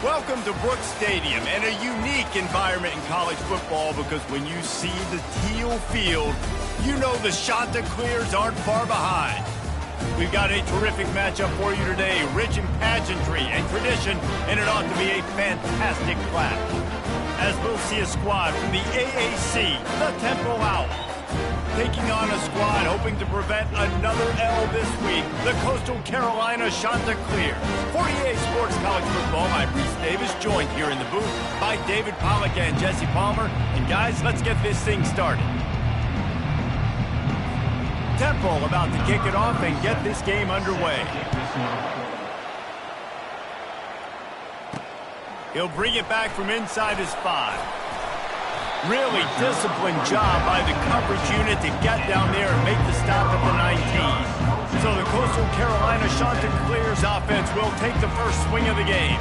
Welcome to Brooks Stadium and a unique environment in college football because when you see the teal field, you know the Chanticleers aren't far behind. We've got a terrific matchup for you today, rich in pageantry and tradition, and it ought to be a fantastic clash. As we'll see a squad from the AAC, the Temple Owls, taking on a squad hoping to prevent another L this week, the Coastal Carolina Chanticleers. 48 Sports College Football, I'm Reese Davis, joined here in the booth by David Pollack and Jesse Palmer. And guys, let's get this thing started. Temple about to kick it off and get this game underway. He'll bring it back from inside his 5. Really disciplined job by the coverage unit to get down there and make the stop at the 19. So the Coastal Carolina Chanticleers offense will take the first swing of the game.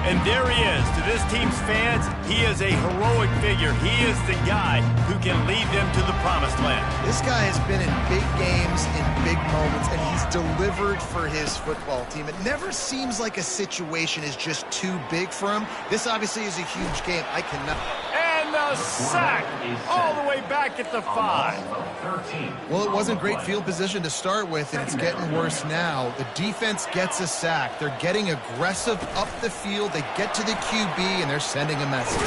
And there he is. To this team's fans, he is a heroic figure. He is the guy who can lead them to the promised land. This guy has been in big games, in big moments, and he's delivered for his football team. It never seems like a situation is just too big for him. This obviously is a huge game. I cannot... And the sack all the way back at the 5. Well, it wasn't great field position to start with, and it's getting worse now. The defense gets a sack. They're getting aggressive up the field. They get to the QB, and they're sending a message.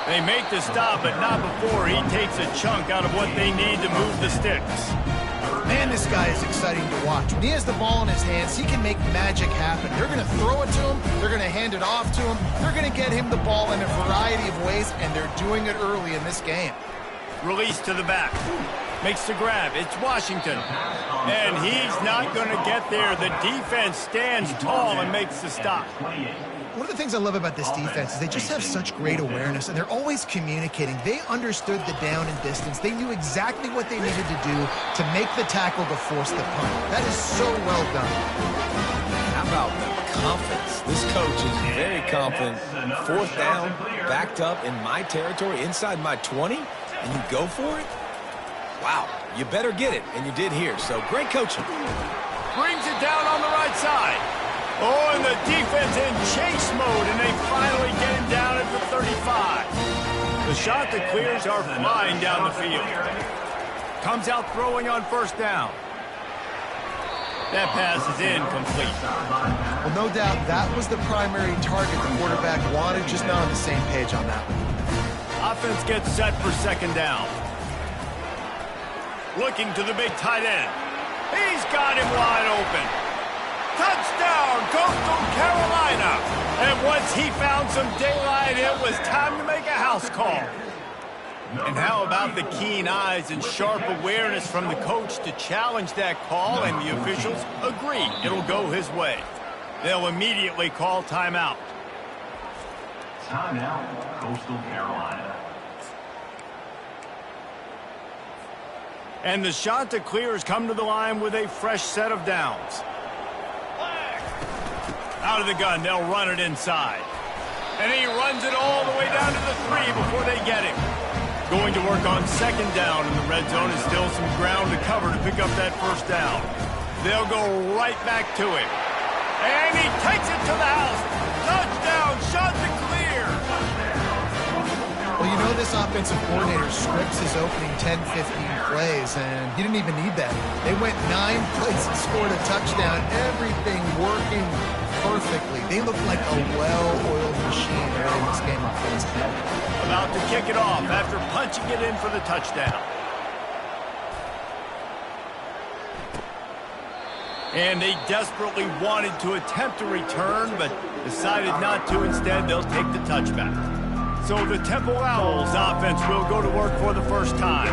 They make the stop, but not before he takes a chunk out of what they need to move the sticks. Man, this guy is exciting to watch. When he has the ball in his hands, he can make magic happen. They're going to throw it to him. They're going to hand it off to him. They're going to get him the ball in a variety of ways, and they're doing it early in this game. Release to the back. Makes the grab. It's Washington. And he's not going to get there. The defense stands tall and makes the stop. One of the things I love about this defense is they just have such great awareness, and they're always communicating. They understood the down and distance. They knew exactly what they needed to do to make the tackle to force the punt. That is so well done. How about the confidence? This coach is very confident. 4th down, backed up in my territory, inside my 20, and you go for it? Wow, you better get it, and you did here. So great coaching. Brings it down on the right side. Oh, and the defense in chase mode, and they finally get him down at the 35. The Chanticleers are flying down the field. Comes out throwing on 1st down. That pass is incomplete. Well, no doubt that was the primary target the quarterback wanted, just not on the same page on that one. Offense gets set for 2nd down. Looking to the big tight end. He's got him wide open. Touchdown, Coastal Carolina. And once he found some daylight, it was time to make a house call. And how about the keen eyes and sharp awareness from the coach to challenge that call, and the officials agree it'll go his way. They'll immediately call timeout. Timeout, Coastal Carolina. And the Chanticleers come to the line with a fresh set of downs. Out of the gun, they'll run it inside. And he runs it all the way down to the 3 before they get him. Going to work on 2nd down in the red zone, is still some ground to cover to pick up that 1st down. They'll go right back to him. And he takes it to the house. Touchdown, Chanticleer. Well, you know this offensive coordinator scripts his opening 10, 15 plays, and he didn't even need that. They went 9 plays and scored a touchdown. Everything working perfectly. They look like a well-oiled machine early in this game offensively. About to kick it off after punching it in for the touchdown. And they desperately wanted to attempt a return, but decided not to. Instead, they'll take the touchback. So the Temple Owls offense will go to work for the first time.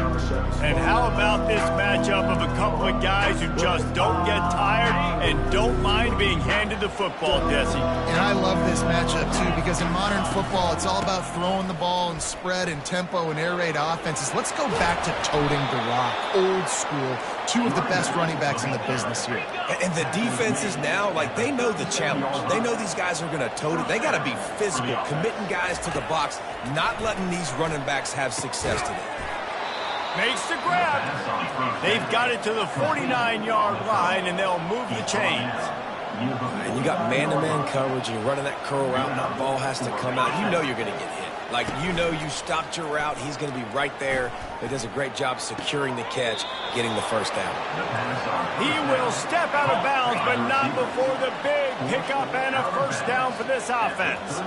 And how about this matchup of a couple of guys who just don't get tired and don't mind being handed the football, Jesse? And I love this matchup, too, because in modern football, it's all about throwing the ball and spread and tempo and air raid offenses. Let's go back to toting the rock, old school. 2 of the best running backs in the business here. And the defenses now, like, they know the challenge. They know these guys are going to tote it. They got to be physical, committing guys to the box, not letting these running backs have success today. Makes the grab. They've got it to the 49-yard line, and they'll move the chains. and you got man-to-man coverage, and you're running that curl route, and that ball has to come out, you know you're going to get hit. Like, you know you stopped your route. He's going to be right there. He does a great job securing the catch, getting the first down. He will step out of bounds, but not before the big pickup and a first down for this offense.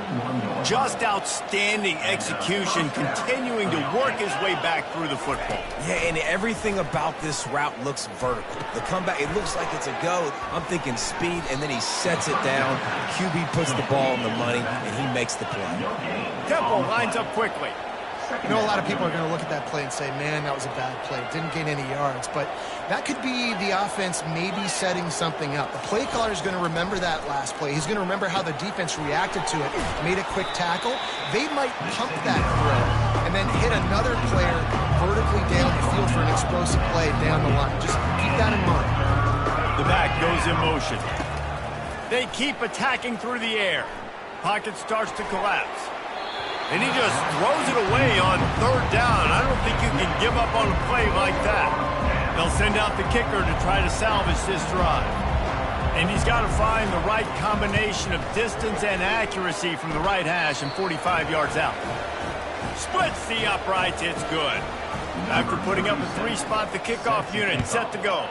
Just outstanding execution, continuing to work his way back through the football. Yeah, and everything about this route looks vertical. The comeback, it looks like it's a go. I'm thinking speed, and then he sets it down. QB puts the ball on the money, and he makes the play. Temple lines up quickly. You know, a lot of people are going to look at that play and say, man, that was a bad play. Didn't gain any yards. But that could be the offense maybe setting something up. The play caller is going to remember that last play. He's going to remember how the defense reacted to it, made a quick tackle. They might pump that throw and then hit another player vertically down the field for an explosive play down the line. Just keep that in mind. The back goes in motion. They keep attacking through the air. Pocket starts to collapse. And he just throws it away on third down. I don't think you can give up on a play like that. They'll send out the kicker to try to salvage this drive. And he's got to find the right combination of distance and accuracy from the right hash and 45 yards out. Splits the uprights. It's good. After putting up a three-spot, the kickoff unit set to go.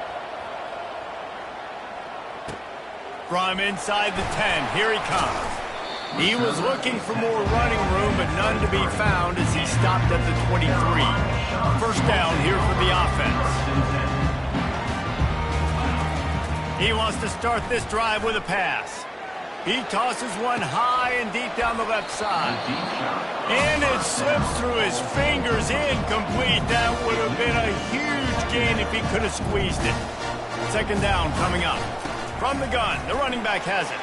From inside the 10, here he comes. He was looking for more running room, but none to be found as he stopped at the 23. First down here for the offense. He wants to start this drive with a pass. He tosses one high and deep down the left side. And it slips through his fingers, incomplete. That would have been a huge gain if he could have squeezed it. Second down coming up. From the gun, the running back has it.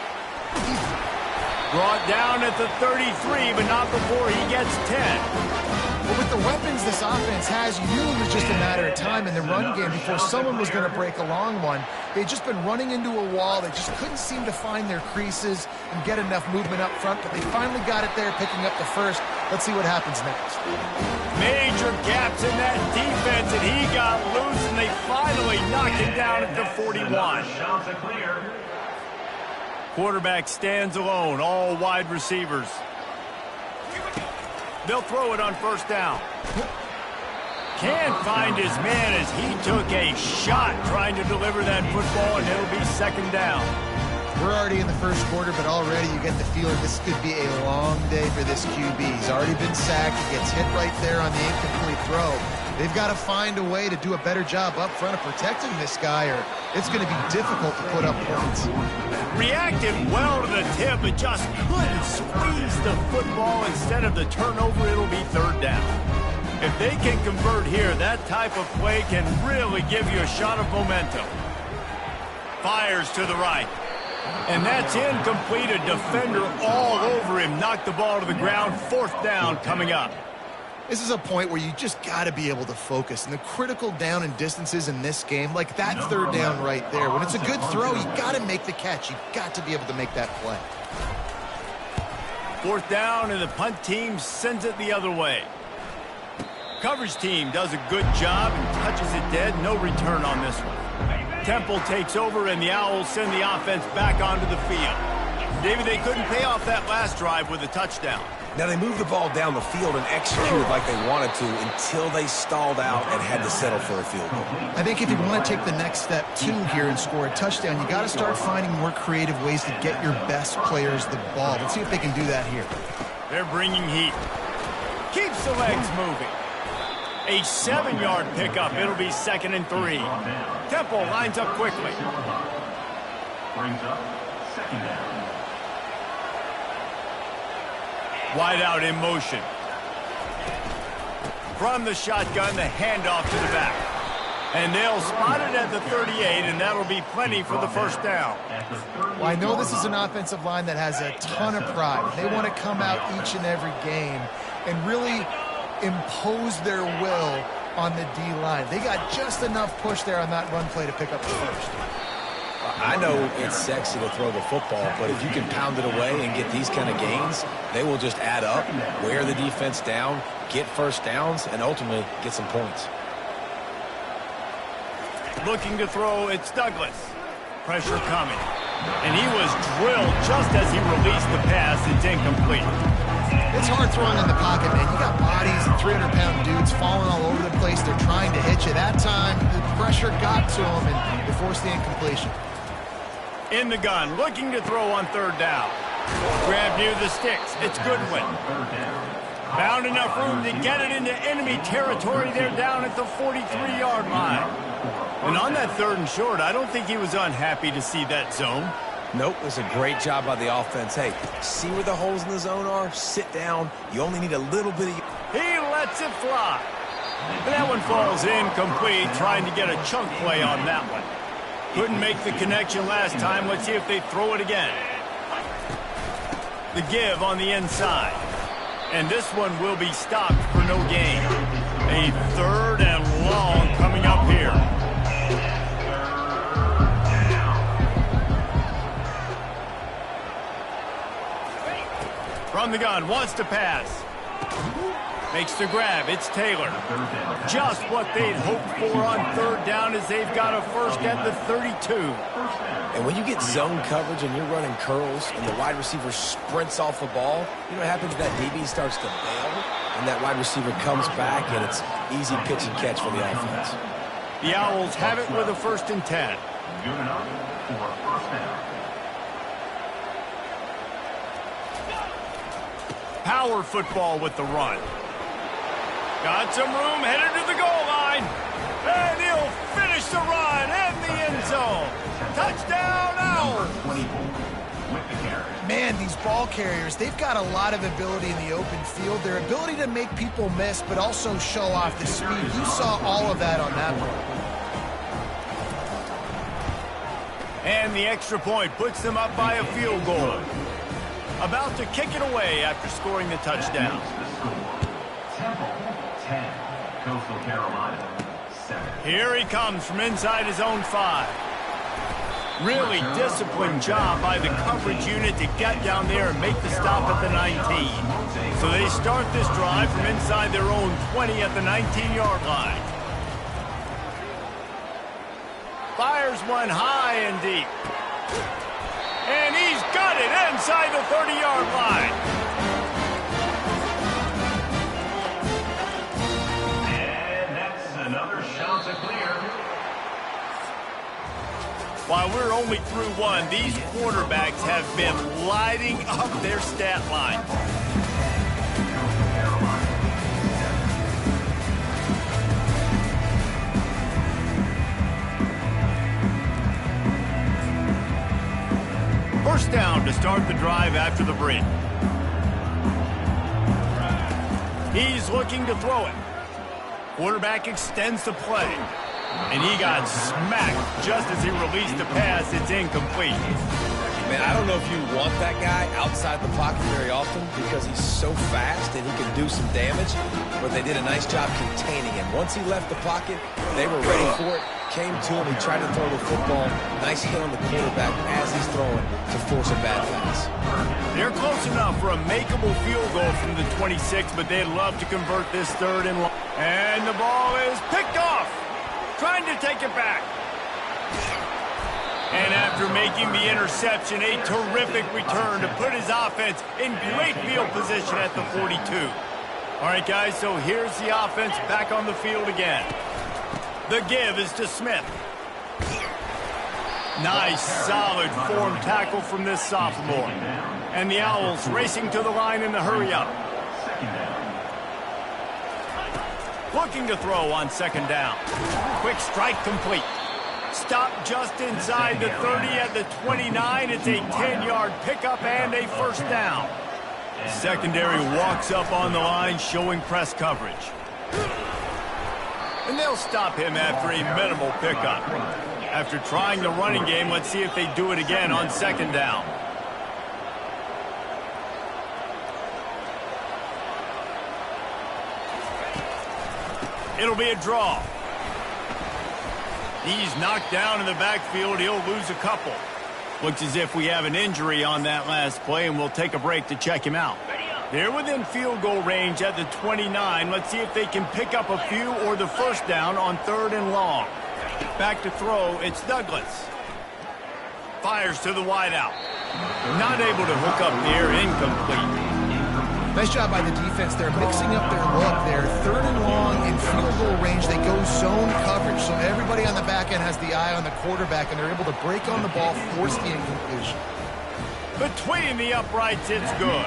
Brought down at the 33, but not before he gets 10. Well, with the weapons this offense has, you knew it was just a matter of time in the run game before someone was going to break a long one. They'd just been running into a wall. They just couldn't seem to find their creases and get enough movement up front, but they finally got it there, picking up the first. Let's see what happens next. Major gaps in that defense, and he got loose, and they finally knocked him down at the 41. Quarterback stands alone, all wide receivers. They'll throw it on first down. Can't find his man as he took a shot trying to deliver that football, and it'll be second down. We're already in the first quarter, but already you get the feeling this could be a long day for this QB. He's already been sacked. He gets hit right there on the incomplete throw. They've got to find a way to do a better job up front of protecting this guy, or it's going to be difficult to put up points. Reacted well to the tip, but just couldn't squeeze the football. Instead of the turnover, it'll be third down. If they can convert here, that type of play can really give you a shot of momentum. Fires to the right. And that's incomplete. A defender all over him. Knocked the ball to the ground. Fourth down coming up. This is a point where you just got to be able to focus. And the critical down and distances in this game, like that third down right there, when it's a good throw, you got to make the catch. You got to be able to make that play. Fourth down, and the punt team sends it the other way. Coverage team does a good job and touches it dead. No return on this one. Temple takes over, and the Owls send the offense back onto the field. David, they couldn't pay off that last drive with a touchdown. Now, they moved the ball down the field and executed like they wanted to until they stalled out and had to settle for a field goal. I think if you want to take the next step, too, here and score a touchdown, you got to start finding more creative ways to get your best players the ball. Let's see if they can do that here. They're bringing heat. Keeps the legs moving. A 7-yard pickup. It'll be 2nd and 3. Temple lines up quickly. Brings up second down. Wide out in motion. From the shotgun, the handoff to the back. And they'll spot it at the 38, and that'll be plenty for the first down. Well, I know this is an offensive line that has a ton of pride. They want to come out each and every game and really impose their will on the D-line. They got just enough push there on that run play to pick up the first. I know it's sexy to throw the football, but if you can pound it away and get these kind of gains, they will just add up, wear the defense down, get first downs, and ultimately get some points. Looking to throw, it's Douglas. Pressure coming. And he was drilled just as he released the pass. It's incomplete. It's hard throwing in the pocket, man. You got bodies and 300-pound dudes falling all over the place. They're trying to hit you. That time, the pressure got to him, and they forced the incompletion. In the gun, looking to throw on third down. Grab near the sticks. It's Goodwin. Found enough room to get it into enemy territory. They're down at the 43-yard line. And on that third and short, I don't think he was unhappy to see that zone. Nope, it was a great job by the offense. Hey, see where the holes in the zone are? Sit down. You only need a little bit of... He lets it fly. And that one falls incomplete, trying to get a chunk play on that one. Couldn't make the connection last time. Let's see if they throw it again. The give on the inside. And this one will be stopped for no gain. A third and long coming up here. From the gun, wants to pass. Makes the grab, it's Taylor. Just what they'd hoped for on third down as they've got a first at the 32. And when you get zone coverage and you're running curls and the wide receiver sprints off the ball, you know what happens? That DB starts to bail, and that wide receiver comes back, and it's easy pitch and catch for the offense. The Owls have it with a 1st and 10. Good enough for first down. Power football with the run. Got some room, headed to the goal line. And he'll finish the run in the end zone. Touchdown, Owls. Man, these ball carriers, they've got a lot of ability in the open field. Their ability to make people miss, but also show off the speed. You saw all of that on that play. And the extra point puts them up by a field goal. About to kick it away after scoring the touchdown. Temple 10, Coastal Carolina 7. Here he comes from inside his own 5. Really disciplined job by the coverage unit to get down there and make the stop at the 19. So they start this drive from inside their own 20 at the 19-yard line. Fires one high and deep. And he's got it inside the 30-yard line. And that's another shot to clear. While we're only through one, these quarterbacks have been lighting up their stat line. First down to start the drive after the break. He's looking to throw it. Quarterback extends the play. And he got smacked just as he released the pass. It's incomplete. Man, I don't know if you want that guy outside the pocket very often because he's so fast and he can do some damage, but they did a nice job containing him. Once he left the pocket, they were ready for it, came to him, he tried to throw the football. Nice hit on the quarterback as he's throwing to force a bad pass. They're close enough for a makeable field goal from the 26, but they'd love to convert this third and long. And the ball is picked off. Trying to take it back. And after making the interception, a terrific return to put his offense in great field position at the 42. All right, guys, so here's the offense back on the field again. The give is to Smith. Nice, solid form tackle from this sophomore. And the Owls racing to the line in the hurry-up. Looking to throw on second down. Quick strike complete. Stop just inside the 30 at the 29. It's a 10-yard pickup and a first down. Secondary walks up on the line showing press coverage. And they'll stop him after a minimal pickup. After trying the running game, let's see if they do it again on second down. It'll be a draw. He's knocked down in the backfield. He'll lose a couple. Looks as if we have an injury on that last play, and we'll take a break to check him out. They're within field goal range at the 29. Let's see if they can pick up a few or the first down on third and long. Back to throw, it's Douglas. fires to the wideout. Not able to hook up there, incomplete. Nice job by the defense. They're mixing up their look. They're 3rd and long in field goal range. They go zone coverage, so everybody on the back end has the eye on the quarterback, and they're able to break on the ball, force the incompletion. Between the uprights, it's good.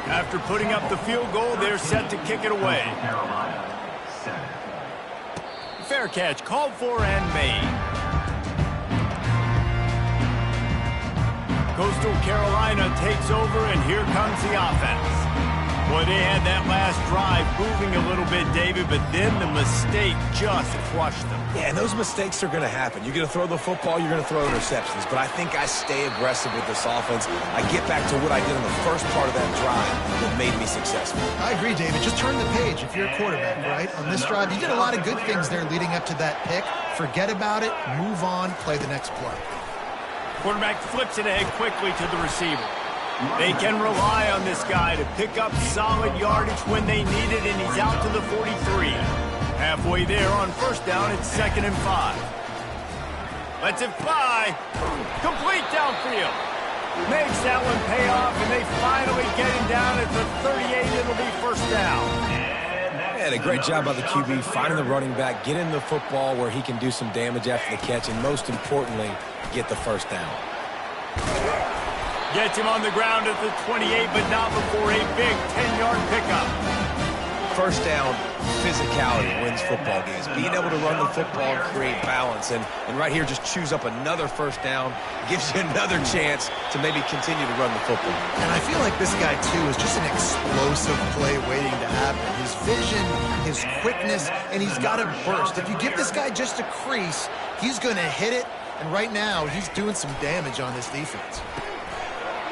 After putting up the field goal, they're set to kick it away. Fair catch, called for and made. Coastal Carolina takes over, and here comes the offense. Boy, they had that last drive moving a little bit, David, but then the mistake just crushed them. Yeah, and those mistakes are going to happen. You're going to throw the football, you're going to throw interceptions. But I think I stay aggressive with this offense. I get back to what I did in the first part of that drive that made me successful. I agree, David. Just turn the page if you're a quarterback, right? On this drive, you did a lot of good things there leading up to that pick. Forget about it, move on, play the next play. Quarterback flips it ahead quickly to the receiver. They can rely on this guy to pick up solid yardage when they need it, and he's out to the 43. Halfway there on first down, it's 2nd and 5. Lets it fly. Complete downfield. Makes that one pay off, and they finally get him down at the 38. It'll be first down. And a great job by the QB finding the running back, getting the football where he can do some damage after the catch, and most importantly, get the first down. Gets him on the ground at the 28, but not before a big 10-yard pickup. First down, physicality wins football games. Being able to run the football and create balance. And right here, just choose up another first down. Gives you another chance to maybe continue to run the football. And I feel like this guy, too, is just an explosive play waiting to happen. His vision, his quickness, and he's got a burst. If you give this guy just a crease, he's going to hit it. And right now, he's doing some damage on this defense.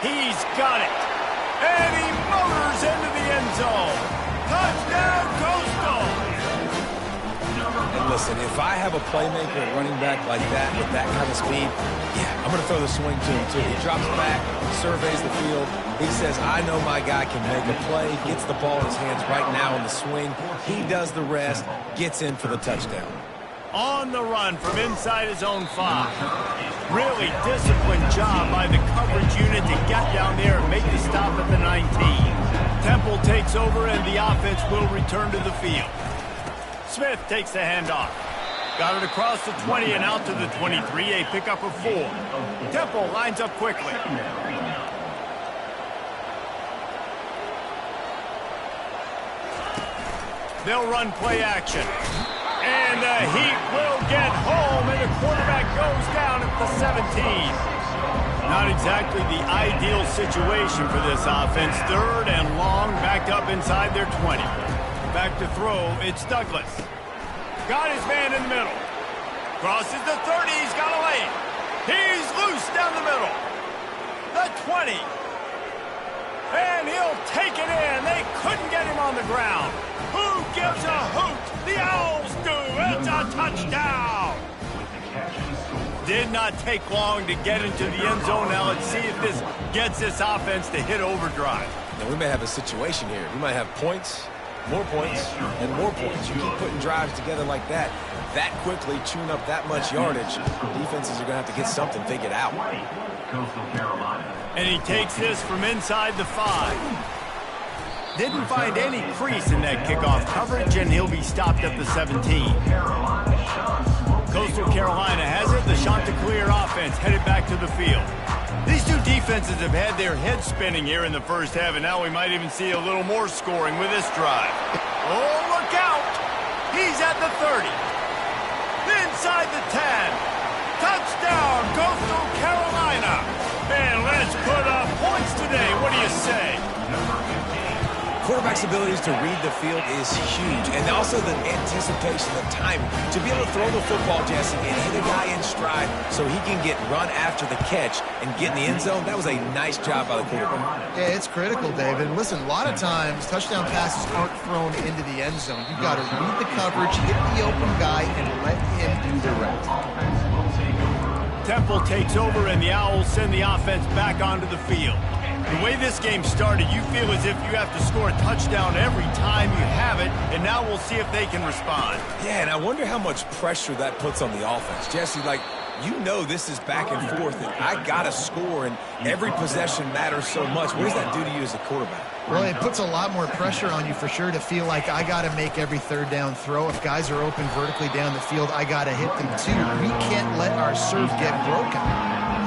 He's got it. And he motors into the end zone. Touchdown, Coastal. And listen, if I have a playmaker at running back like that with that kind of speed, yeah, I'm going to throw the swing to him too. He drops back, surveys the field. He says, I know my guy can make a play, gets the ball in his hands right now in the swing. He does the rest, gets in for the touchdown. On the run from inside his own 5. Really disciplined job by the coverage unit to get down there and make the stop at the 19. Temple takes over, and the offense will return to the field. Smith takes the handoff. Got it across the 20 and out to the 23, a pickup of 4. Temple lines up quickly. They'll run play action. And the Heat will get home, and the quarterback goes down at the 17. Not exactly the ideal situation for this offense. 3rd and long, backed up inside their 20. Back to throw, it's Douglas. Got his man in the middle. Crosses the 30, he's got a lane. He's loose down the middle. The 20. And he'll take it in. They couldn't get him on the ground. Who gives a hoot? The Owls do. It's a touchdown. Did not take long to get into the end zone. Now let's see if this gets this offense to hit overdrive. Now we may have a situation here. We might have points, more points, and more points. You keep putting drives together like that quickly, chewing up that much yardage, defenses are going to have to get something figured out. And he takes this from inside the 5. Didn't find any crease in that kickoff coverage, and he'll be stopped at the 17. Coastal Carolina has it. The Chanticleer offense headed back to the field. These two defenses have had their heads spinning here in the first half, and now we might even see a little more scoring with this drive. Oh, look out! He's at the 30. Inside the 10. Touchdown, Coastal Carolina. And let's put up points today. What do you say? Quarterback's abilities to read the field is huge, and also the anticipation, the timing. To be able to throw the football, Jesse, and hit a guy in stride so he can get run after the catch and get in the end zone, that was a nice job by the quarterback. Yeah, it's critical, David. Listen, a lot of times, touchdown passes aren't thrown into the end zone. You've got to read the coverage, hit the open guy, and let him do the rest. Temple takes over, and the Owls send the offense back onto the field. The way this game started, you feel as if you have to score a touchdown every time you have it, and now we'll see if they can respond. Yeah, and I wonder how much pressure that puts on the offense. Jesse, like, You know this is back and forth, and I got to score, and every possession matters so much. What does that do to you as a quarterback? Well, it puts a lot more pressure on you for sure to feel like I got to make every third down throw. If guys are open vertically down the field, I got to hit them too. We can't let our serve get broken.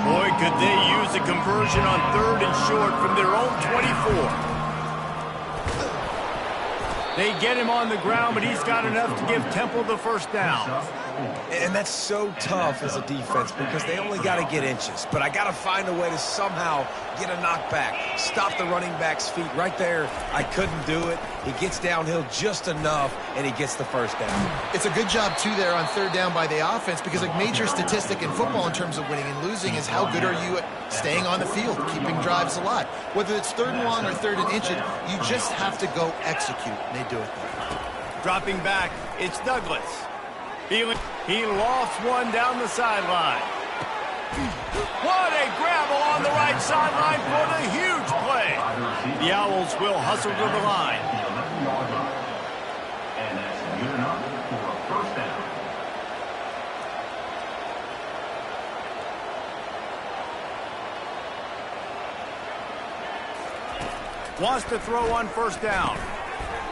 Boy, could they use a conversion on 3rd and short from their own 24. They get him on the ground, but he's got enough to give Temple the first down. And that's so tough as a defense because they only got to get inches. But I got to find a way to somehow get a knockback, stop the running back's feet. Right there, I couldn't do it. He gets downhill just enough, and he gets the first down. It's a good job, too, there on 3rd down by the offense because a major statistic in football in terms of winning and losing is how good are you at staying on the field, keeping drives alive. Whether it's 3rd and long or 3rd and inches, you just have to go execute, and they do it there. Dropping back, it's Douglas. He lofts one down the sideline. What a grab along the right sideline for the huge play. The Owls will hustle to the line. And that's good enough for a first down. Wants to throw on 1st down.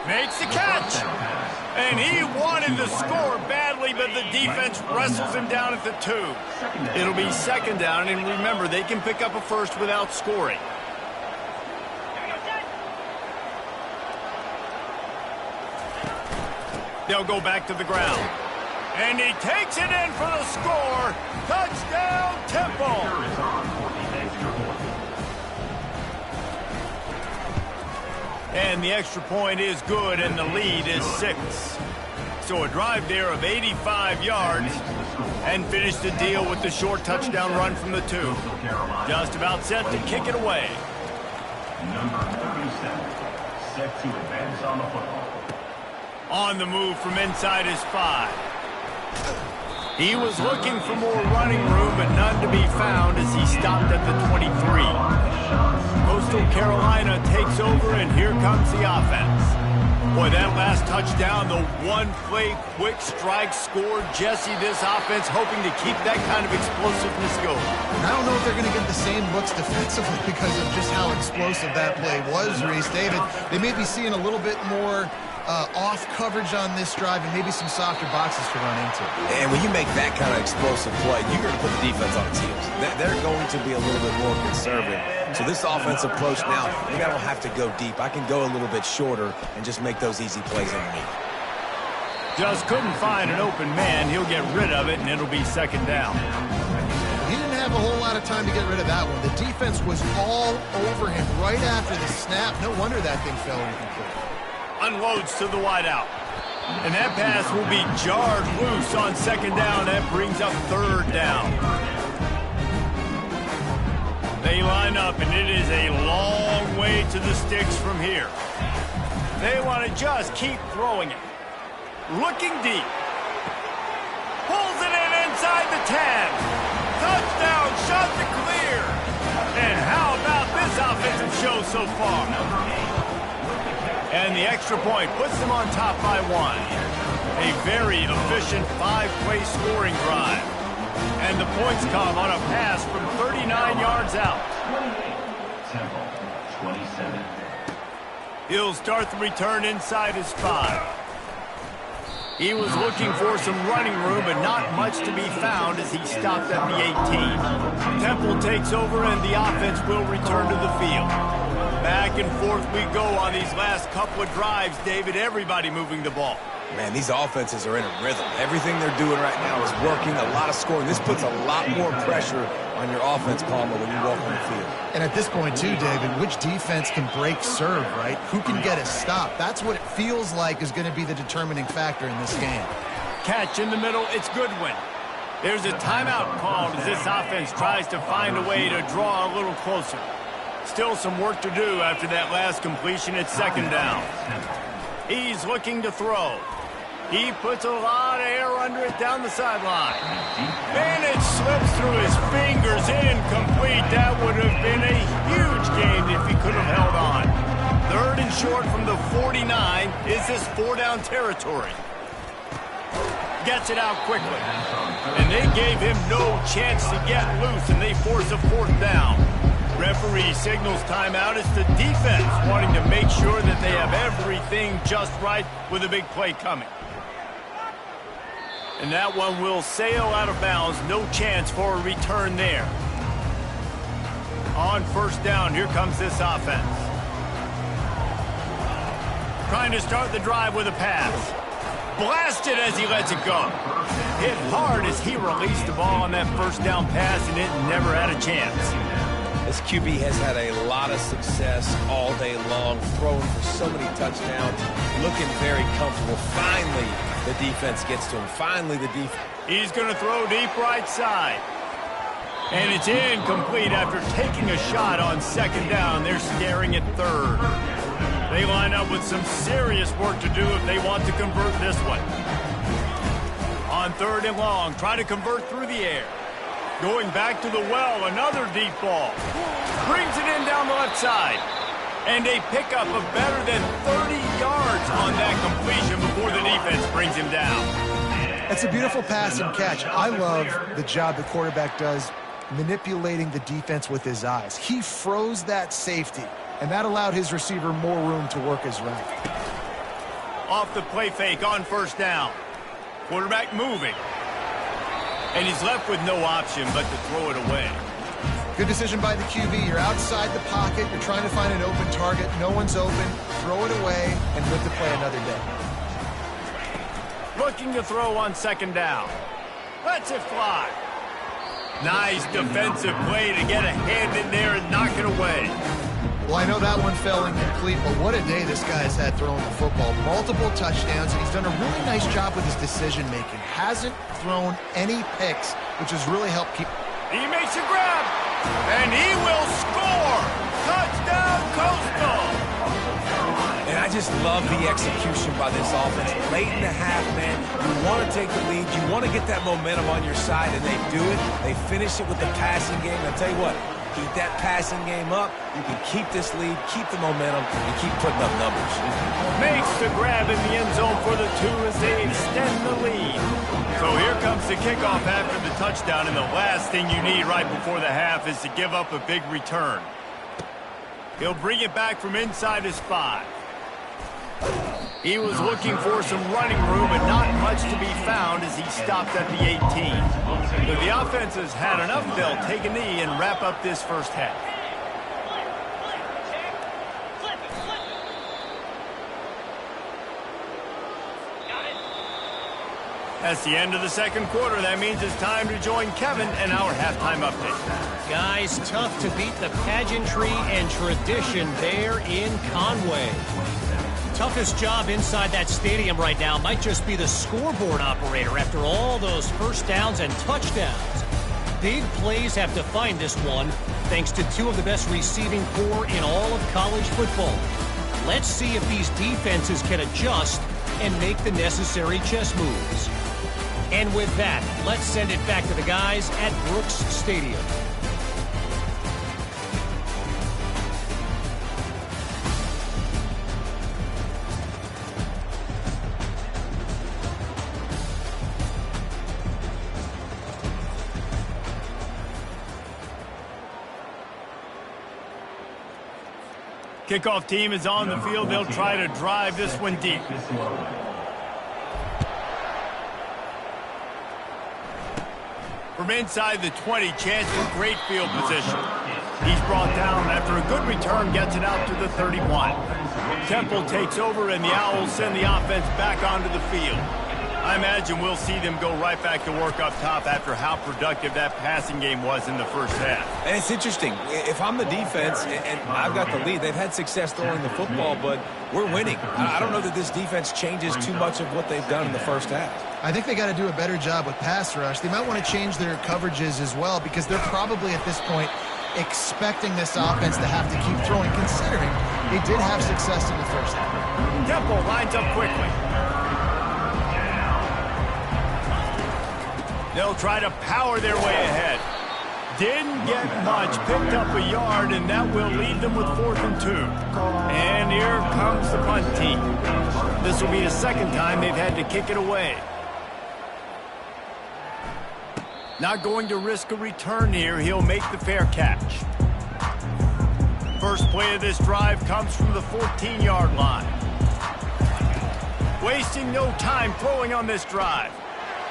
Makes the catch. And he wanted to score badly, but the defense wrestles him down at the 2. It'll be 2nd down, and remember, they can pick up a first without scoring. They'll go back to the ground. And he takes it in for the score. Touchdown, Temple. And the extra point is good, and the lead is 6. So a drive there of 85 yards, and finish the deal with the short touchdown run from the 2. Just about set to kick it away. Number 37, set to advance on the football. On the move from inside his 5. He was looking for more running room, but none to be found as he stopped at the 23. Coastal Carolina takes over, and here comes the offense. Boy, that last touchdown, the one-play quick strike scored. Jesse, this offense hoping to keep that kind of explosiveness going. I don't know if they're going to get the same looks defensively because of just how explosive that play was, Reese. David, they may be seeing a little bit more off coverage on this drive and maybe some softer boxes to run into. And when you make that kind of explosive play, you're going to put the defense on its heels. They're going to be a little bit more conservative. So this offensive approach now, maybe I don't have to go deep. I can go a little bit shorter and just make those easy plays underneath. Just couldn't find an open man. He'll get rid of it, and it'll be 2nd down. He didn't have a whole lot of time to get rid of that one. The defense was all over him right after the snap. No wonder that thing fell incomplete. Unloads to the wideout. And that pass will be jarred loose on 2nd down. That brings up 3rd down. They line up, and it is a long way to the sticks from here. They want to just keep throwing it. Looking deep. Pulls it in inside the 10. Touchdown, shot to clear. And how about this offensive show so far? And the extra point puts them on top by 1. A very efficient 5-play scoring drive. And the points come on a pass from 39 yards out. 28, Temple, 27. He'll start the return inside his 5. He was looking for some running room, but not much to be found as he stopped at the 18. Temple takes over, and the offense will return to the field. Back and forth we go on these last couple of drives, David. Everybody moving the ball. Man, these offenses are in a rhythm. Everything they're doing right now is working, a lot of scoring. This puts a lot more pressure on your offense, Palmer, when you walk on the field. And at this point, too, David, which defense can break serve, right? Who can get a stop? That's what it feels like is going to be the determining factor in this game. Catch in the middle, it's Goodwin. There's a timeout called as this offense tries to find a way to draw a little closer. Still some work to do after that last completion at 2nd down. He's looking to throw. He puts a lot of air under it down the sideline. And it slips through his fingers, incomplete. That would have been a huge game if he could have held on. 3rd and short from the 49. Is this 4-down territory? gets it out quickly. And they gave him no chance to get loose, and they force a 4th down. Referee signals timeout. It's the defense wanting to make sure that they have everything just right with a big play coming. And that one will sail out of bounds. No chance for a return there. On 1st down, here comes this offense. Trying to start the drive with a pass. Blasted as he lets it go. Hit hard as he released the ball on that 1st down pass, and it never had a chance. This QB has had a lot of success all day long, throwing for so many touchdowns, looking very comfortable. Finally, the defense gets to him. Finally, the defense. He's going to throw deep right side. And it's incomplete after taking a shot on 2nd down. They're staring at 3rd. They line up with some serious work to do if they want to convert this one. On 3rd and long, try to convert through the air. Going back to the well, another deep ball. Brings it in down the left side. And a pickup of better than 30 yards on that completion before the defense brings him down. That's a beautiful pass and catch. I love the job the quarterback does manipulating the defense with his eyes. He froze that safety, and that allowed his receiver more room to work his route. Off the play fake on 1st down. Quarterback moving. And he's left with no option but to throw it away. Good decision by the QB. You're outside the pocket. You're trying to find an open target. No one's open. Throw it away and live to play another day. Looking to throw on 2nd down. Lets it fly. Nice defensive play to get a hand in there and knock it away. Well, I know that one fell incomplete, but what a day this guy's had throwing the football. Multiple touchdowns, and he's done a really nice job with his decision-making. Hasn't thrown any picks, which has really helped keep... He makes a grab, and he will score. Touchdown, Coastal. And I just love the execution by this offense. Late in the half, man, you want to take the lead. You want to get that momentum on your side, and they do it. They finish it with the passing game. I'll tell you what, keep that passing game up. You can keep this lead, keep the momentum, and keep putting up numbers. Makes the grab in the end zone for the 2 as they extend the lead. So here comes the kickoff after the touchdown, and the last thing you need right before the half is to give up a big return. He'll bring it back from inside his 5. He was looking for some running room, but not much to be found as he stopped at the 18. So the offense has had enough. They'll take a knee and wrap up this 1st half. That's the end of the 2nd quarter. That means it's time to join Kevin and our halftime update. Guys, tough to beat the pageantry and tradition there in Conway. Toughest job inside that stadium right now might just be the scoreboard operator after all those 1st downs and touchdowns. Big plays have defined this one, thanks to 2 of the best receiving corps in all of college football. Let's see if these defenses can adjust and make the necessary chess moves. And with that, let's send it back to the guys at Brooks Stadium. Kickoff team is on the field. They'll try to drive this one deep. From inside the 20, chance for great field position. He's brought down after a good return, gets it out to the 31. Temple takes over, and the Owls send the offense back onto the field. I imagine we'll see them go right back to work up top after how productive that passing game was in the 1st half. And it's interesting. If I'm the defense and I've got the lead, they've had success throwing the football, but we're winning. I don't know that this defense changes too much of what they've done in the 1st half. I think they got to do a better job with pass rush. They might want to change their coverages as well, because they're probably at this point expecting this offense to have to keep throwing, considering they did have success in the 1st half. Temple lines up quickly. They'll try to power their way ahead. Didn't get much, picked up a yard, and that will leave them with 4th and 2. And here comes the punt team. This will be the 2nd time they've had to kick it away. Not going to risk a return here. He'll make the fair catch. First play of this drive comes from the 14-yard line. Wasting no time throwing on this drive.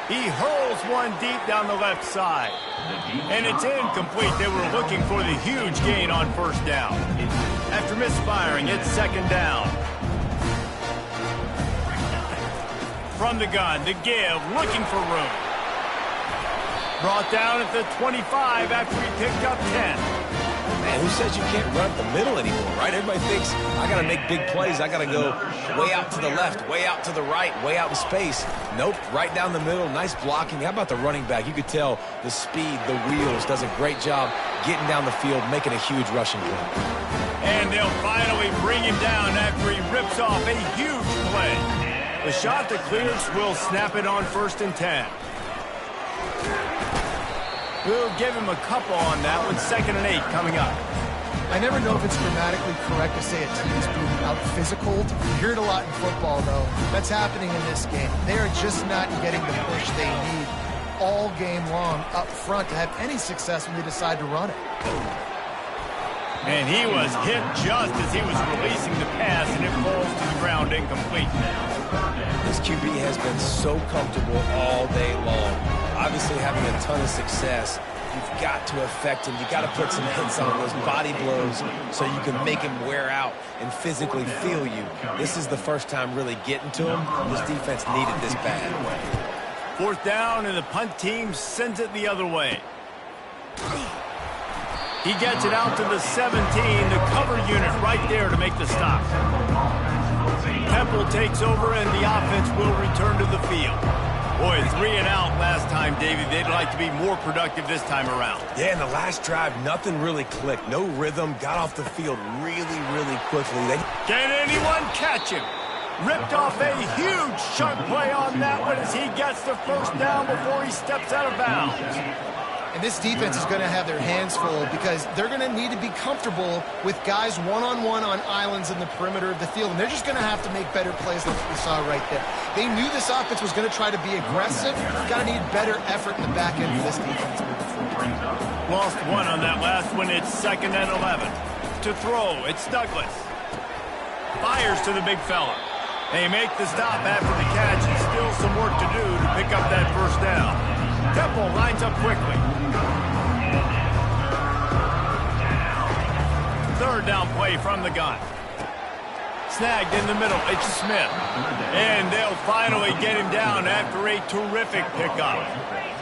He hurls one deep down the left side. And it's incomplete. They were looking for the huge gain on first down. After misfiring, it's second down. From the gun, the give, looking for room. Brought down at the 25 after he picked up 10. Man, who says you can't run up the middle anymore, right? Everybody thinks, I got to make big plays. I got to go way out to the left, way out to the right, way out in space. Nope, right down the middle. Nice blocking. How about the running back? You could tell the speed, the wheels, does a great job getting down the field, making a huge rushing play. And they'll finally bring him down after he rips off a huge play. The shot that clears will snap it on 1st and 10. We'll give him a couple on that with 2nd and 8 coming up. I never know if it's grammatically correct to say a team's being out-physicaled. You hear it a lot in football, though. That's happening in this game. They are just not getting the push they need all game long up front to have any success when they decide to run it. And he was hit just as he was releasing the pass, and it falls to the ground incomplete. This QB has been so comfortable all day long. Obviously having a ton of success. You've got to affect him. You've got to put some hits on those body blows so you can make him wear out and physically feel you. This is the first time really getting to him. This defense needed this bad. 4th down, and the punt team sends it the other way. He gets it out to the 17, the cover unit right there to make the stop. Temple takes over, and the offense will return to the field. Boy, 3 and out last time, Davey. They'd like to be more productive this time around. Yeah, in the last drive, nothing really clicked. No rhythm. Got off the field really, really quickly. Can anyone catch him? Ripped off a huge chunk play on that one as he gets the first down before he steps out of bounds. And this defense is going to have their hands full because they're going to need to be comfortable with guys one-on-one on islands in the perimeter of the field. And they're just going to have to make better plays like we saw right there. They knew this offense was going to try to be aggressive. Got to need better effort in the back end for this defense. Lost one on that last one. It's 2nd and 11. To throw, it's Douglas. Fires to the big fella. They make the stop after the catch, and still some work to do to pick up that first down. Temple lines up quickly. 3rd down play from the gun. Snagged in the middle, it's Smith. And they'll finally get him down after a terrific pickup.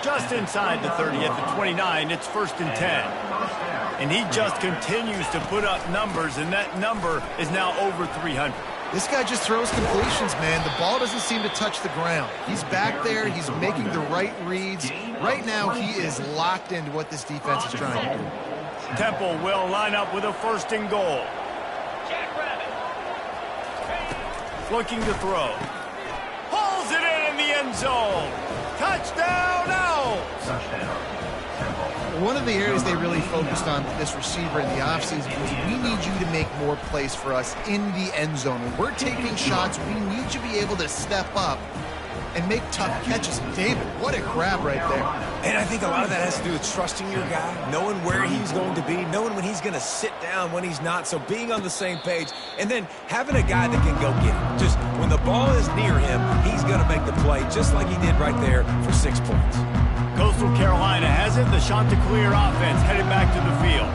Just inside the 30 at the 29, it's 1st and 10. And he just continues to put up numbers, and that number is now over 300. This guy just throws completions, man. The ball doesn't seem to touch the ground. He's back there. He's making the right reads. Right now, he is locked into what this defense is trying to do. Temple will line up with a 1st and goal. Looking to throw. Pulls it in the end zone. Touchdown, Owls! One of the areas they really focused on with this receiver in the offseason was we need you to make more plays for us in the end zone. When we're taking shots, we need you to be able to step up and make tough catches. David, what a grab right there. And I think a lot of that has to do with trusting your guy, knowing where he's going to be, knowing when he's going to sit down, when he's not, so being on the same page, and then having a guy that can go get it. Just when the ball is near him, he's going to make the play, just like he did right there for 6 points. Coastal Carolina has it. The Chanticleer offense headed back to the field.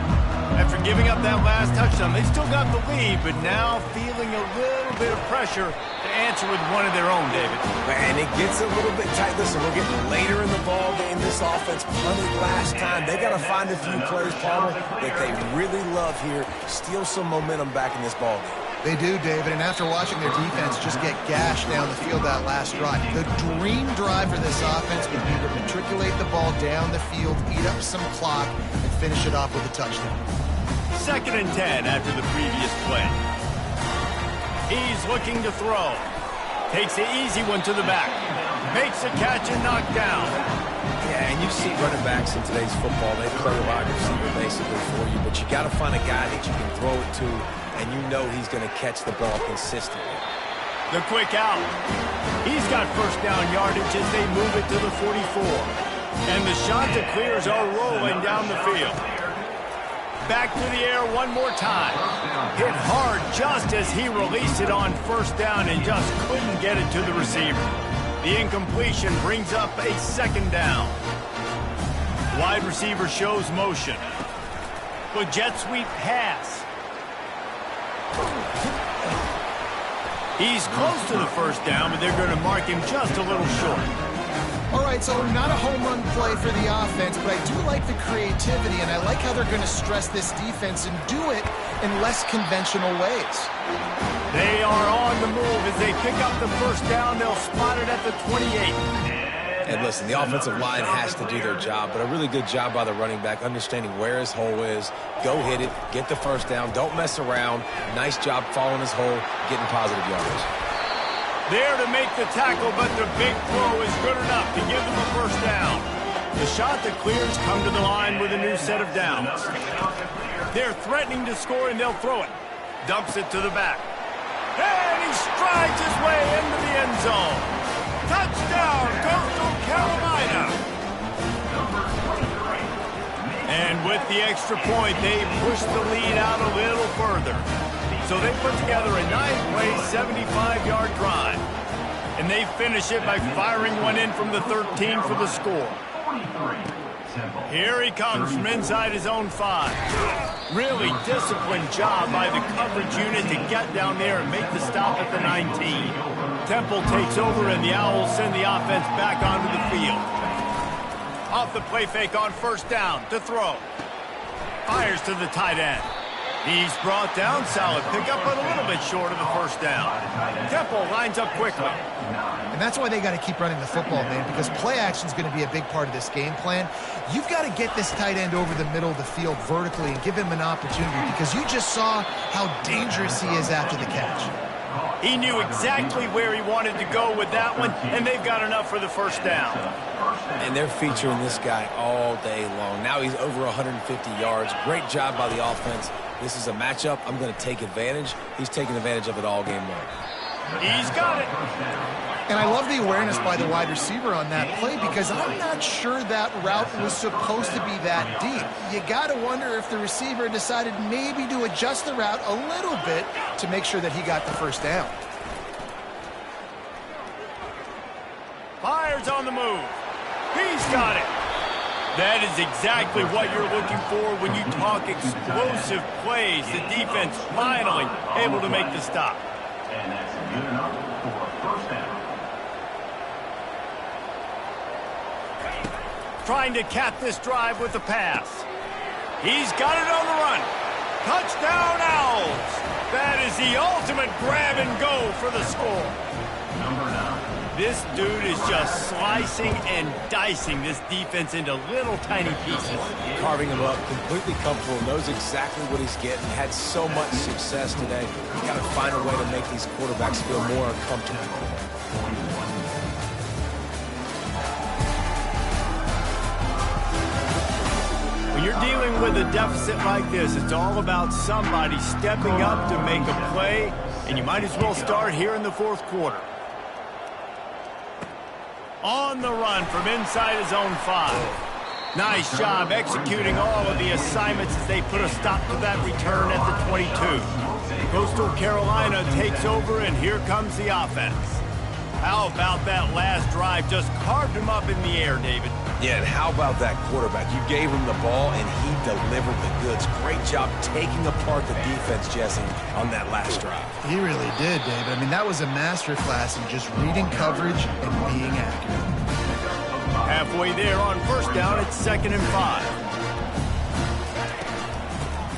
After giving up that last touchdown, they still got the lead, but now feeling a little bit of pressure to answer with one of their own, David. And it gets a little bit tight. Listen, we're getting later in the ball game. This offense punted last time. They got to find a few plays, Palmer, that they really love here. Steal some momentum back in this ball game. They do, David, and after watching their defense just get gashed down the field that last drive, the dream drive for this offense would be to matriculate the ball down the field, eat up some clock, and finish it off with a touchdown. 2nd and 10 after the previous play. He's looking to throw. Takes the easy one to the back. Makes a catch and knocked down. Yeah, and you see running backs in today's football, they play a wide receiver basically for you, but you got to find a guy that you can throw it to, and you know he's going to catch the ball consistently. The quick out. He's got first down yardage as they move it to the 44. And the Chanticleers are rolling down the field. Back to the air one more time. Hit hard just as he released it on first down and just couldn't get it to the receiver. The incompletion brings up a second down. Wide receiver shows motion. With jet sweep pass. He's close to the first down, but they're going to mark him just a little short. All right, so not a home run play for the offense, but I do like the creativity, and I like how they're going to stress this defense and do it in less conventional ways. They are on the move as they pick up the first down. They'll spot it at the 28. And listen, the offensive line has to do their job, but a really good job by the running back understanding where his hole is. Go hit it, get the first down, don't mess around. Nice job following his hole, getting positive yardage. There to make the tackle, but the big throw is good enough to give them a first down. The Chanticleers come to the line with a new set of downs. They're threatening to score, and they'll throw it. Dumps it to the back. And he strides his way into the end zone. Touchdown, Coastal Carolina. And with the extra point, they push the lead out a little further. So they put together a 9-play, 75-yard drive. And they finish it by firing one in from the 13 for the score. Here he comes from inside his own 5. Really disciplined job by the coverage unit to get down there and make the stop at the 19. Temple takes over, and the Owls send the offense back onto the field. Off the play fake on first down to throw. Fires to the tight end. He's brought down, solid pickup, but a little bit short of the first down. Temple lines up quickly. And that's why they got to keep running the football, man, because play action is going to be a big part of this game plan. You've got to get this tight end over the middle of the field vertically and give him an opportunity, because you just saw how dangerous he is after the catch. He knew exactly where he wanted to go with that one, and they've got enough for the first down. And they're featuring this guy all day long. Now he's over 150 yards. Great job by the offense. This is a matchup. I'm going to take advantage. He's taking advantage of it all game long. He's got it. And I love the awareness by the wide receiver on that play, because I'm not sure that route was supposed to be that deep. You got to wonder if the receiver decided maybe to adjust the route a little bit to make sure that he got the first down. Fires on the move. He's got it. That is exactly what you're looking for when you talk explosive plays. The defense finally able to make the stop. And that's good enough for a first down. Trying to cap this drive with the pass. He's got it on the run. Touchdown, Owls. That is the ultimate grab and go for the score. Number 9. This dude is just slicing and dicing this defense into little tiny pieces. Carving him up, completely comfortable, knows exactly what he's getting, had so much success today. He's got to find a way to make these quarterbacks feel more uncomfortable. When you're dealing with a deficit like this, it's all about somebody stepping up to make a play, and you might as well start here in the fourth quarter. On the run from inside his own 5. Nice job executing all of the assignments as they put a stop to that return at the 22. Coastal Carolina takes over, and here comes the offense. How about that last drive? Just carved him up in the air, David. Yeah, and how about that quarterback? You gave him the ball, and he delivered the goods. Great job taking apart the defense, Jesse, on that last drive. He really did, David. I mean, that was a masterclass in just reading coverage and being accurate. Halfway there on first down, it's 2nd and 5.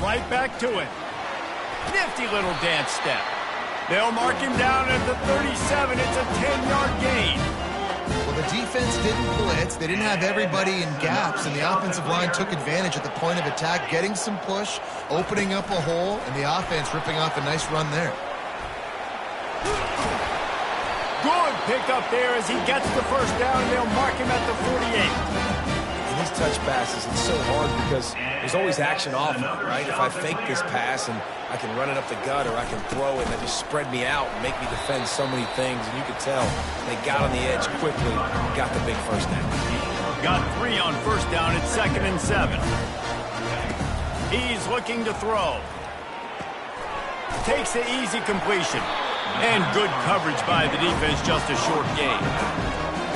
Right back to it. Nifty little dance step. They'll mark him down at the 37. It's a 10-yard gain. Well, the defense didn't blitz. They didn't have everybody in gaps, and the offensive line took advantage at the point of attack, getting some push, opening up a hole, and the offense ripping off a nice run there. Good pickup there as he gets the first down, and they'll mark him at the 48. And these touch passes, it's so hard because there's always action off of it, right? If I fake this pass and I can run it up the gut, or I can throw it and they just spread me out and make me defend so many things, and you could tell they got on the edge quickly and got the big first down. Got 3 on first down at 2nd and 7. He's looking to throw. Takes the easy completion. And good coverage by the defense, just a short gain.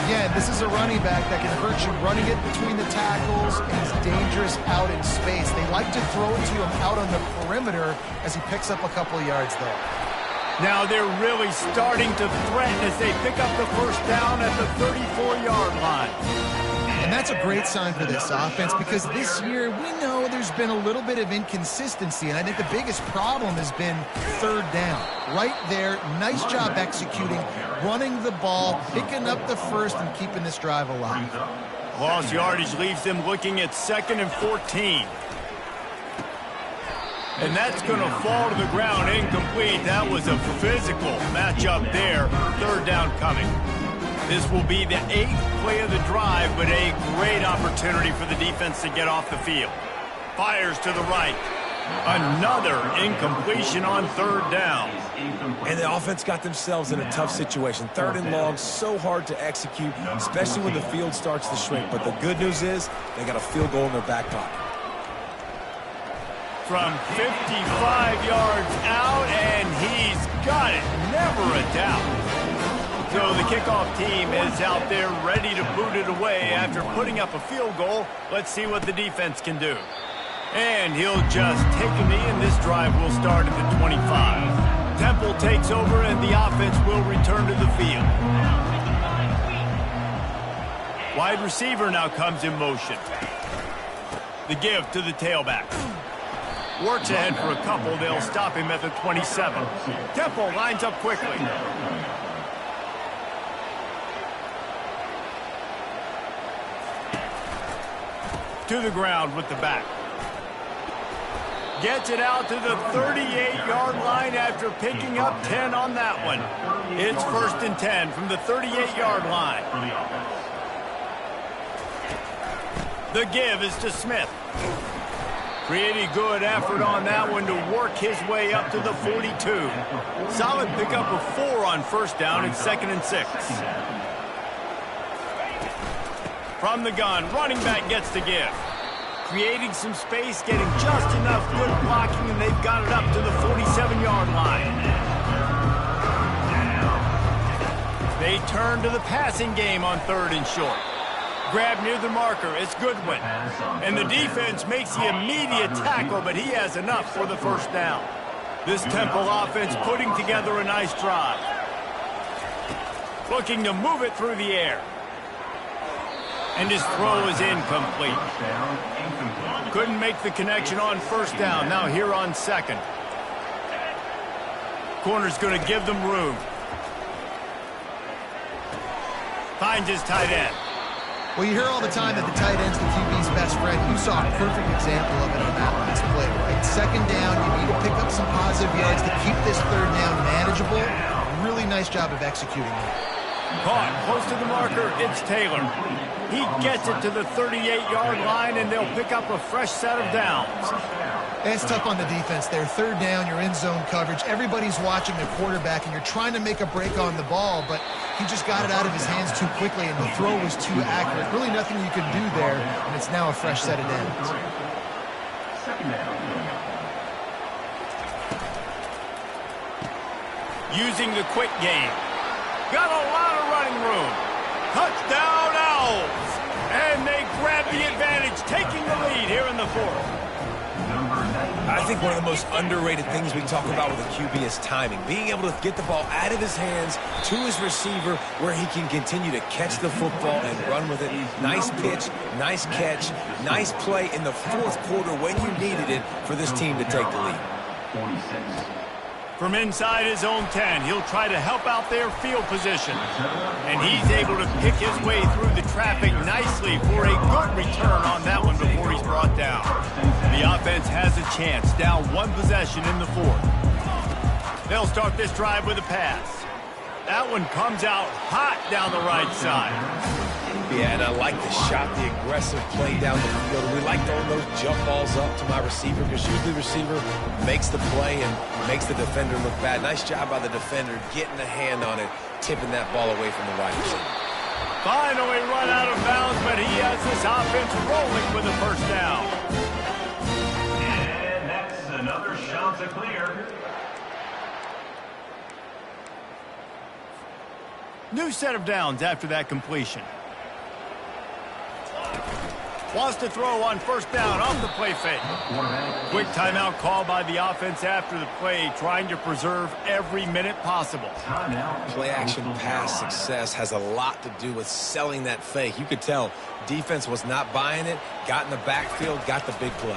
Again, this is a running back that can hurt you running it between the tackles, and he's dangerous out in space. They like to throw it to him out on the perimeter as he picks up a couple of yards there. Now they're really starting to threaten as they pick up the first down at the 34-yard line. And that's a great sign for this offense because this year we know there's been a little bit of inconsistency, and I think the biggest problem has been third down. Right there, nice job executing, running the ball, picking up the first, and keeping this drive alive. Lost yardage leaves them looking at 2nd and 14. And that's going to fall to the ground incomplete. That was a physical matchup there. Third down coming. This will be the 8th play of the drive, but a great opportunity for the defense to get off the field. Fires to the right. Another incompletion on third down. And the offense got themselves in a tough situation. 3rd and long, so hard to execute, especially when the field starts to shrink. But the good news is they got a field goal in their back pocket. From 55 yards out, and he's got it. Never a doubt. So the kickoff team is out there ready to boot it away after putting up a field goal. Let's see what the defense can do. And he'll just take a knee, and this drive will start at the 25. Temple takes over, and the offense will return to the field. Wide receiver now comes in motion. The give to the tailback. Works ahead for a couple. They'll stop him at the 27. Temple lines up quickly. To the ground with the back. Gets it out to the 38-yard line after picking up 10 on that one. It's 1st and 10 from the 38-yard line. The give is to Smith. Pretty good effort on that one to work his way up to the 42. Solid pickup of 4 on first down at 2nd and 6. From the gun, running back gets the give. Creating some space, getting just enough good blocking, and they've got it up to the 47-yard line. They turn to the passing game on 3rd and short. Grab near the marker, it's Goodwin. And the defense makes the immediate tackle, but he has enough for the first down. This Temple offense putting together a nice drive. Looking to move it through the air. And his throw is incomplete. Couldn't make the connection on first down. Now here on 2nd. Corner's going to give them room. Finds his tight end. Well, you hear all the time that the tight end's the QB's best friend. You saw a perfect example of it on that last play, right? 2nd down, you need to pick up some positive yards to keep this 3rd down manageable. Really nice job of executing it. Caught close to the marker, it's Taylor. He gets it to the 38-yard line, and they'll pick up a fresh set of downs. It's tough on the defense there. 3rd down, you're in zone coverage. Everybody's watching the quarterback, and you're trying to make a break on the ball, but he just got it out of his hands too quickly, and the throw was too accurate. Really nothing you can do there, and it's now a fresh set of downs. Using the quick game. Got a lot of running room. Touchdown Owls! And they grab the advantage, taking the lead here in the 4th. I think one of the most underrated things we talk about with a QB is timing. Being able to get the ball out of his hands to his receiver where he can continue to catch the football and run with it. Nice pitch, nice catch, nice play in the 4th quarter when you needed it for this team to take the lead. 46. From inside his own 10, he'll try to help out their field position. And he's able to pick his way through the traffic nicely for a good return on that one before he's brought down. The offense has a chance, down 1 possession in the 4th. They'll start this drive with a pass. That one comes out hot down the right side. Yeah, and I like the shot, the aggressive play down the field. We like throwing those jump balls up to my receiver because usually the receiver makes the play and makes the defender look bad. Nice job by the defender getting a hand on it, tipping that ball away from the wide receiver. Finally run out of bounds, but he has this offense rolling with a first down. And that's another shot to clear. New set of downs after that completion. Wants to throw on first down off the play fake. Quick timeout call by the offense after the play, trying to preserve every minute possible. Play action pass success has a lot to do with selling that fake. You could tell defense was not buying it, got in the backfield, got the big play.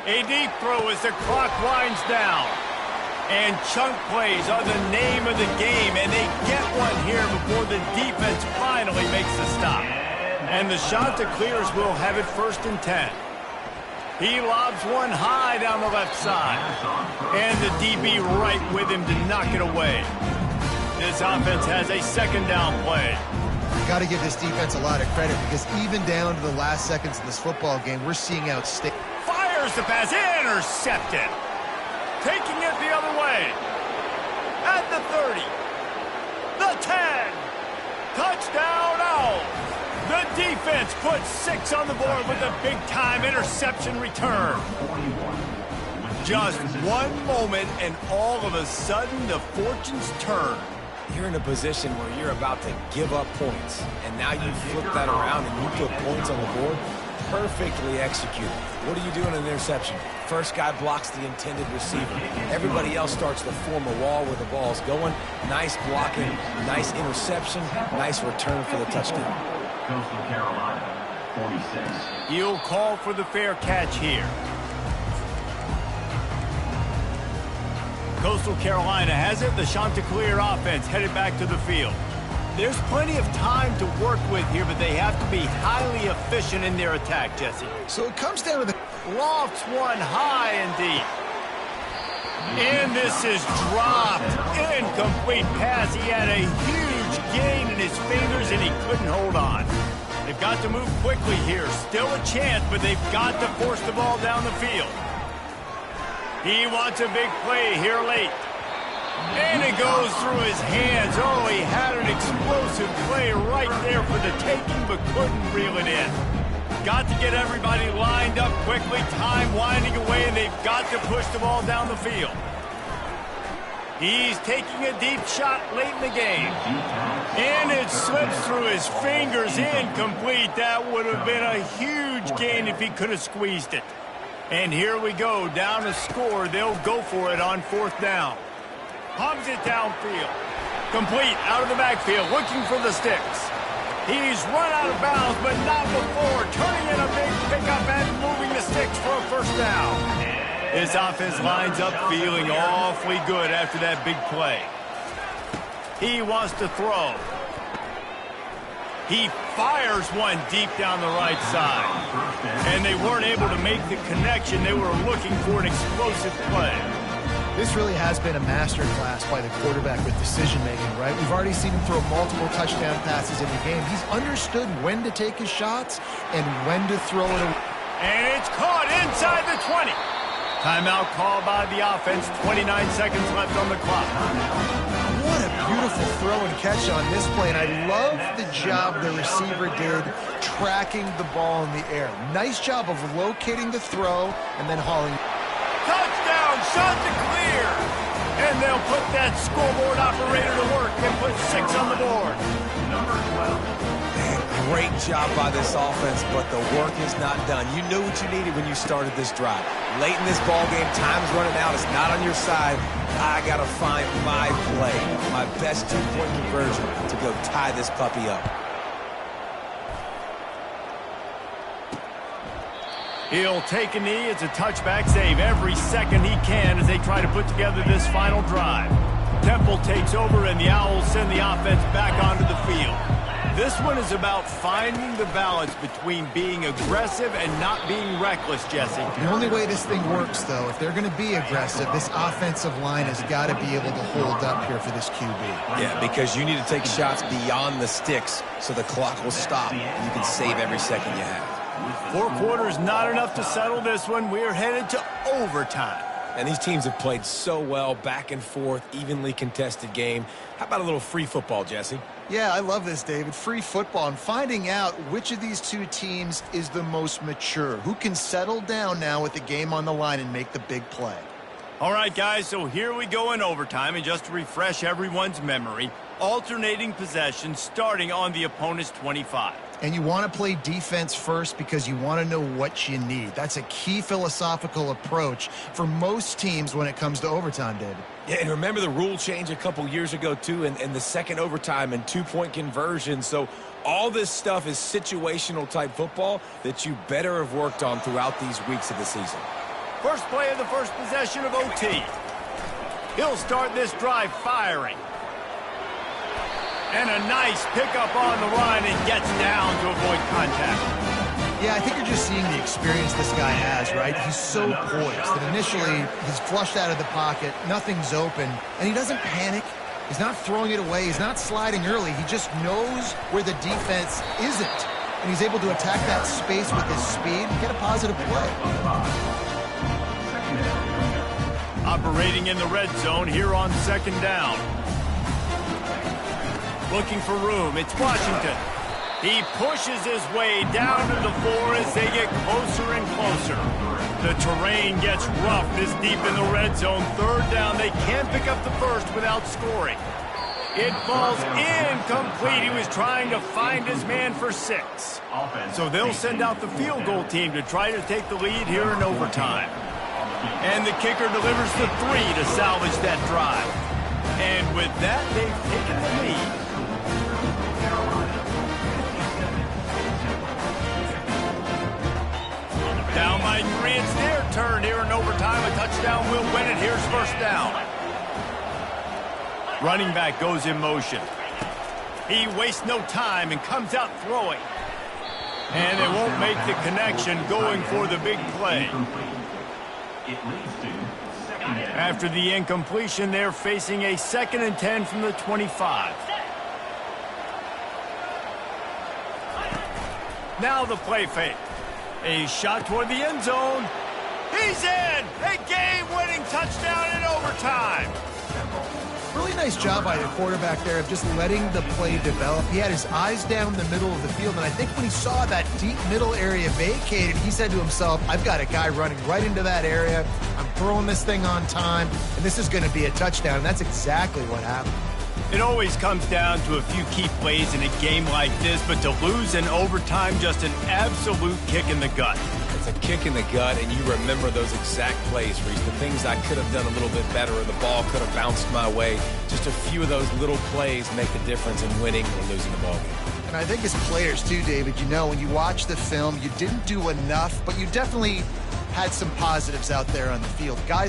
A deep throw as the clock winds down. And chunk plays are the name of the game, and they get one here before the defense finally makes the stop. And the shot that clears will have it 1st and 10. He lobs one high down the left side. And the DB right with him to knock it away. This offense has a 2nd down play. Got to give this defense a lot of credit because even down to the last seconds of this football game, we're seeing outstanding. Fires the pass, intercepted. Taking it the other way. At the 30. The 10. Touchdown Owls. The defense puts 6 on the board with a big-time interception return. Just one moment, and all of a sudden, the fortunes turn. You're in a position where you're about to give up points, and now you flip that around and you put points on the board. Perfectly executed. What do you do in an interception? First guy blocks the intended receiver. Everybody else starts to form a wall where the ball's going. Nice blocking, nice interception, nice return for the touchdown. Coastal Carolina, 46. He'll call for the fair catch here. Coastal Carolina has it. The Chanticleer offense headed back to the field. There's plenty of time to work with here, but they have to be highly efficient in their attack, Jesse. So it comes down to the Lofts one high and deep. And this is dropped. Incomplete pass. He had a huge gain in his fingers, and he couldn't hold on. They've got to move quickly here. Still a chance, but they've got to force the ball down the field. He wants a big play here late. And it goes through his hands. Oh, he had an explosive play right there for the taking, but couldn't reel it in. Got to get everybody lined up quickly. Time winding away, and they've got to push the ball down the field. He's taking a deep shot late in the game. And it slips through his fingers. Incomplete. That would have been a huge gain if he could have squeezed it. And here we go. Down to score. They'll go for it on 4th down. Pumps it downfield. Complete out of the backfield, looking for the sticks. He's run out of bounds, but not before. Turning in a big pickup and moving the sticks for a 1st down. This offense lines up feeling awfully good after that big play. He wants to throw. He fires one deep down the right side. And they weren't able to make the connection. They were looking for an explosive play. This really has been a masterclass by the quarterback with decision-making, right? We've already seen him throw multiple touchdown passes in the game. He's understood when to take his shots and when to throw it away. And it's caught inside the 20. Timeout called by the offense. 29 seconds left on the clock. What a beautiful throw and catch on this play. And I love the job the receiver did tracking the ball in the air. Nice job of locating the throw and then hauling. Touchdown, Chanticleer! And they'll put that scoreboard operator to work and put 6 on the board. Number 12. Man, great job by this offense, but the work is not done. You knew what you needed when you started this drive. Late in this ball game, time's running out. It's not on your side. I got to find my play, my best 2-point conversion to go tie this puppy up. He'll take a knee. It's a touchback save every second he can as they try to put together this final drive. Temple takes over, and the Owls send the offense back onto the field. This one is about finding the balance between being aggressive and not being reckless, Jesse. The only way this thing works, though, if they're going to be aggressive, this offensive line has got to be able to hold up here for this QB. Yeah, because you need to take shots beyond the sticks so the clock will stop and you can save every second you have. 4 quarters, not enough to settle this one. We're headed to overtime. And these teams have played so well, back and forth, evenly contested game. How about a little free football, Jesse? Yeah, I love this, David. Free football and finding out which of these two teams is the most mature, who can settle down now with the game on the line and make the big play. All right, guys, so here we go in overtime, and just to refresh everyone's memory, alternating possession starting on the opponent's 25. And you want to play defense first because you want to know what you need. That's a key philosophical approach for most teams when it comes to overtime, David. Yeah, and remember the rule change a couple years ago, too, and the second overtime and two-point conversion. So all this stuff is situational-type football that you better have worked on throughout these weeks of the season. First play of the first possession of OT. He'll start this drive firing. And a nice pickup on the run and gets down to avoid contact. Yeah, I think you're just seeing the experience this guy has, right? He's so poised that initially he's flushed out of the pocket, nothing's open, and he doesn't panic. He's not throwing it away. He's not sliding early. He just knows where the defense isn't, and he's able to attack that space with his speed and get a positive play. Operating in the red zone here on second down. Looking for room. It's Washington. He pushes his way down to the 4 as they get closer and closer. The terrain gets rough this deep in the red zone. Third down. They can't pick up the first without scoring. It falls incomplete. He was trying to find his man for 6. So they'll send out the field goal team to try to take the lead here in overtime. And the kicker delivers the 3 to salvage that drive. And with that, they've taken the lead. Down by 3, it's their turn here in overtime. A touchdown will win it. Here's first down. Running back goes in motion. He wastes no time and comes out throwing. And they won't make the connection going for the big play. After the incompletion, they're facing a 2nd and 10 from the 25. Now the play fake. A shot toward the end zone. He's in! A game-winning touchdown in overtime. Really nice job by the quarterback there of just letting the play develop. He had his eyes down the middle of the field, and I think when he saw that deep middle area vacated, he said to himself, I've got a guy running right into that area. I'm throwing this thing on time, and this is going to be a touchdown, and that's exactly what happened. It always comes down to a few key plays in a game like this, but to lose in overtime, just an absolute kick in the gut. It's a kick in the gut, and you remember those exact plays, Reese. The things I could have done a little bit better, or the ball could have bounced my way. Just a few of those little plays make the difference in winning or losing the ball game. And I think as players too, David, you know, when you watch the film, you didn't do enough, but you definitely had some positives out there on the field. Guys